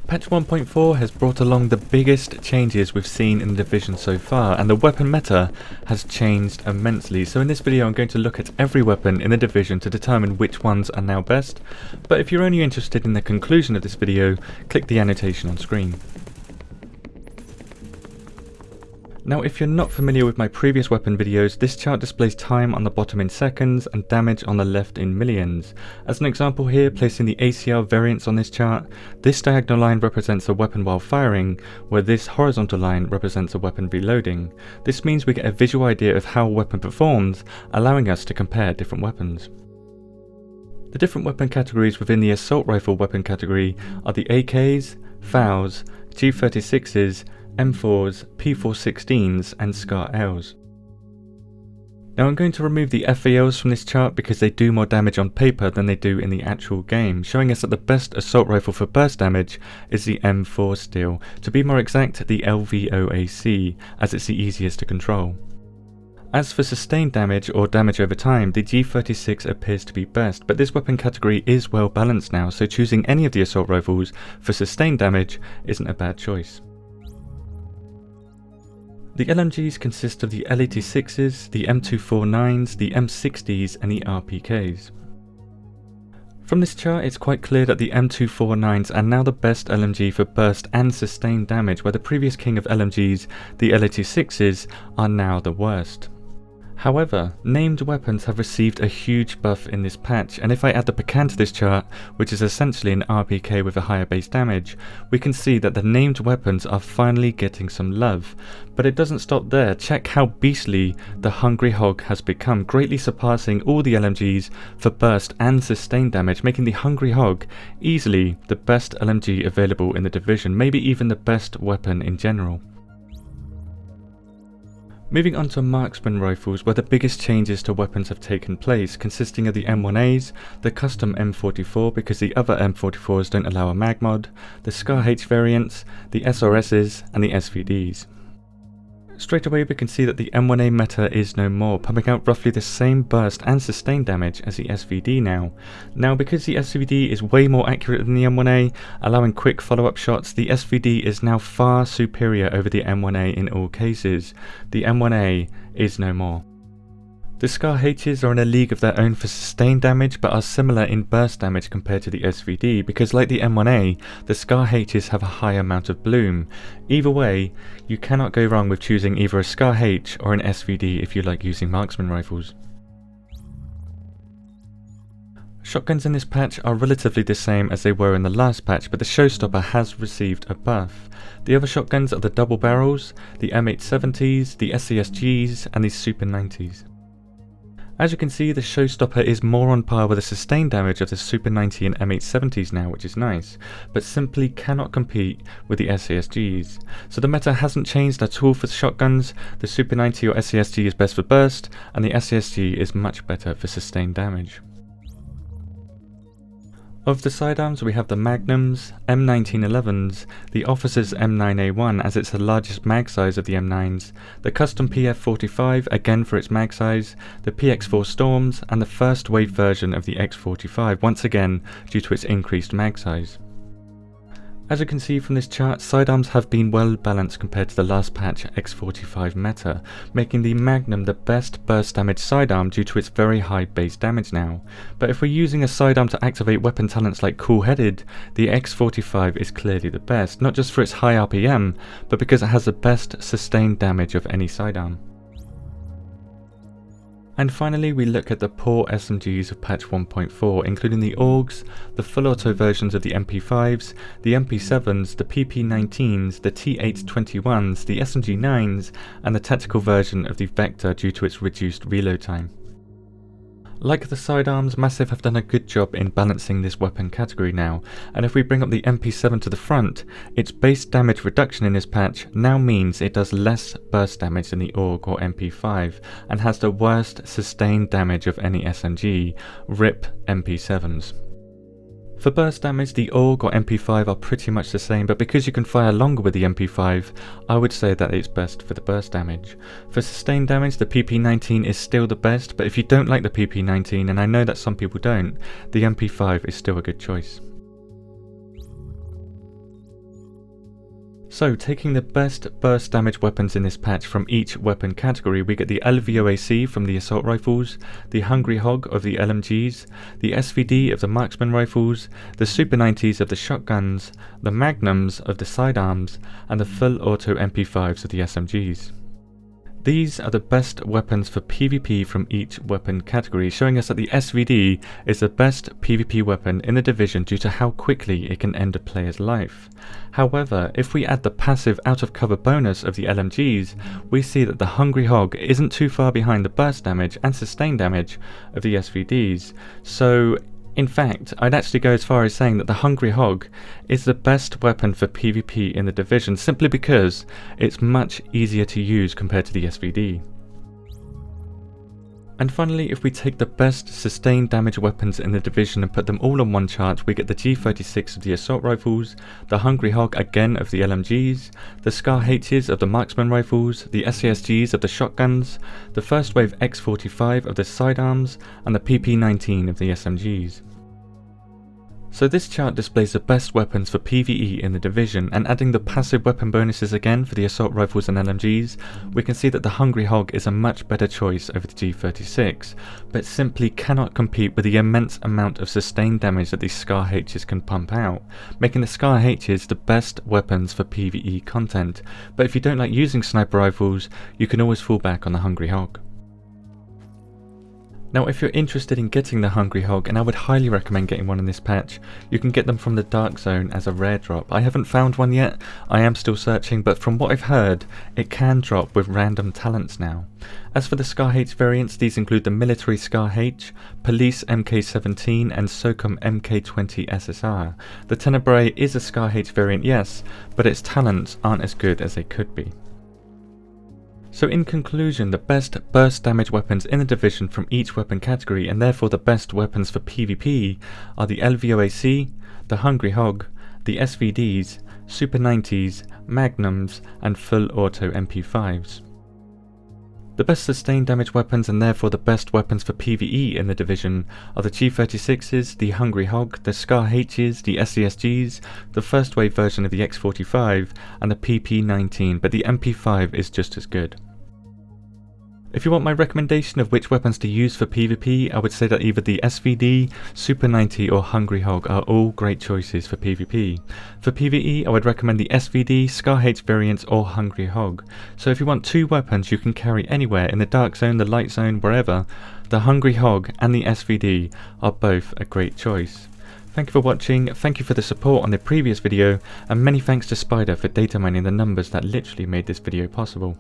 Patch 1.4 has brought along the biggest changes we've seen in the division so far, and the weapon meta has changed immensely. So in this video I'm going to look at every weapon in the division to determine which ones are now best, but if you're only interested in the conclusion of this video, click the annotation on screen. Now, if you're not familiar with my previous weapon videos, this chart displays time on the bottom in seconds and damage on the left in millions. As an example here, placing the ACR variants on this chart, this diagonal line represents a weapon while firing, where this horizontal line represents a weapon reloading. This means we get a visual idea of how a weapon performs, allowing us to compare different weapons. The different weapon categories within the assault rifle weapon category are the AKs, FALs, G36s, M4s, P416s and SCAR Ls. Now I'm going to remove the FALs from this chart because they do more damage on paper than they do in the actual game, showing us that the best assault rifle for burst damage is the M4 still, to be more exact the LVOAC, as it's the easiest to control. As for sustained damage or damage over time, the G36 appears to be best, but this weapon category is well balanced now, so choosing any of the assault rifles for sustained damage isn't a bad choice. The LMGs consist of the L86s, the M249s, the M60s and the RPKs. From this chart it's quite clear that the M249s are now the best LMG for burst and sustained damage, where the previous king of LMGs, the L86s, are now the worst. However, named weapons have received a huge buff in this patch, and if I add the Pakhan to this chart, which is essentially an RPK with a higher base damage, we can see that the named weapons are finally getting some love. But it doesn't stop there. Check how beastly the Hungry Hog has become, greatly surpassing all the LMGs for burst and sustained damage, making the Hungry Hog easily the best LMG available in the division, maybe even the best weapon in general. Moving on to Marksmen Rifles, where the biggest changes to weapons have taken place, consisting of the M1As, the custom M44 because the other M44s don't allow a mag mod, the SCAR H variants, the SRSs and the SVDs. Straight away we can see that the M1A meta is no more, pumping out roughly the same burst and sustained damage as the SVD now. Now because the SVD is way more accurate than the M1A, allowing quick follow-up shots, the SVD is now far superior over the M1A in all cases. The M1A is no more. The SCAR H's are in a league of their own for sustained damage, but are similar in burst damage compared to the SVD, because like the M1A, the SCAR H's have a high amount of bloom. Either way, you cannot go wrong with choosing either a SCAR H or an SVD if you like using marksman rifles. Shotguns in this patch are relatively the same as they were in the last patch, but the showstopper has received a buff. The other shotguns are the double barrels, the M870s, the SMGs and the Super 90s. As you can see, the showstopper is more on par with the sustained damage of the Super 90 and M870s now, which is nice, but simply cannot compete with the SMGs. So the meta hasn't changed at all for the shotguns. The Super 90 or SMG is best for burst, and the SMG is much better for sustained damage. Of the sidearms, we have the Magnums, M1911s, the Officer's M9A1 as it's the largest mag size of the M9s, the custom PF45 again for its mag size, the PX4 Storms and the first wave version of the X45 once again due to its increased mag size. As you can see from this chart, sidearms have been well balanced compared to the last patch X45 meta, making the Magnum the best burst damage sidearm due to its very high base damage now. But if we're using a sidearm to activate weapon talents like Cool-Headed, the X45 is clearly the best, not just for its high RPM, but because it has the best sustained damage of any sidearm. And finally we look at the poor SMGs of patch 1.4, including the AUGs, the full auto versions of the MP5s, the MP7s, the PP19s, the T821s, the SMG9s, and the tactical version of the Vector due to its reduced reload time. Like the sidearms, Massive have done a good job in balancing this weapon category now, and if we bring up the MP7 to the front, its base damage reduction in this patch now means it does less burst damage than the AUG or MP5, and has the worst sustained damage of any SMG, RIP MP7s. For burst damage, the AUG or MP5 are pretty much the same, but because you can fire longer with the MP5, I would say that it's best for the burst damage. For sustained damage, the PP19 is still the best, but if you don't like the PP19, and I know that some people don't, the MP5 is still a good choice. So, taking the best burst damage weapons in this patch from each weapon category, we get the LVOAC from the Assault Rifles, the Hungry Hog of the LMGs, the SVD of the Marksmen Rifles, the Super 90s of the Shotguns, the Magnums of the Sidearms, and the full auto MP5s of the SMGs. These are the best weapons for PvP from each weapon category, showing us that the SVD is the best PvP weapon in the division due to how quickly it can end a player's life. However, if we add the passive out of cover bonus of the LMGs, we see that the Hungry Hog isn't too far behind the burst damage and sustain damage of the SVDs. So, in fact, I'd actually go as far as saying that the Hungry Hog is the best weapon for PvP in the division, simply because it's much easier to use compared to the SVD. And finally, if we take the best sustained damage weapons in the division and put them all on one chart, we get the G36 of the Assault Rifles, the Hungry Hog again of the LMGs, the Scar H's of the Marksmen Rifles, the SASGs of the Shotguns, the First Wave X45 of the Sidearms, and the PP19 of the SMGs. So this chart displays the best weapons for PvE in the division, and adding the passive weapon bonuses again for the Assault Rifles and LMGs, we can see that the Hungry Hog is a much better choice over the G36, but simply cannot compete with the immense amount of sustained damage that these Scar H's can pump out, making the Scar H's the best weapons for PvE content. But if you don't like using sniper rifles, you can always fall back on the Hungry Hog. Now, if you're interested in getting the Hungry Hog, and I would highly recommend getting one in this patch, you can get them from the Dark Zone as a rare drop. I haven't found one yet, I am still searching, but from what I've heard, it can drop with random talents now. As for the Scar H variants, these include the Military Scar H, Police MK17 and SOCOM MK20 SSR. The Tenebrae is a Scar H variant, yes, but its talents aren't as good as they could be. So in conclusion, the best burst damage weapons in the division from each weapon category, and therefore the best weapons for PvP, are the LVOAC, the Hungry Hog, the SVDs, Super 90s, Magnums, and full auto MP5s. The best sustained damage weapons, and therefore the best weapons for PvE in the division, are the G36s, the Hungry Hog, the Scar H's, the SASGs, the first wave version of the X45, and the PP19, but the MP5 is just as good. If you want my recommendation of which weapons to use for PvP, I would say that either the SVD, Super 90 or Hungry Hog are all great choices for PvP. For PvE, I would recommend the SVD, Scar H variants or Hungry Hog. So if you want two weapons you can carry anywhere, in the Dark Zone, the Light Zone, wherever, the Hungry Hog and the SVD are both a great choice. Thank you for watching, thank you for the support on the previous video, and many thanks to Spider for data mining the numbers that literally made this video possible.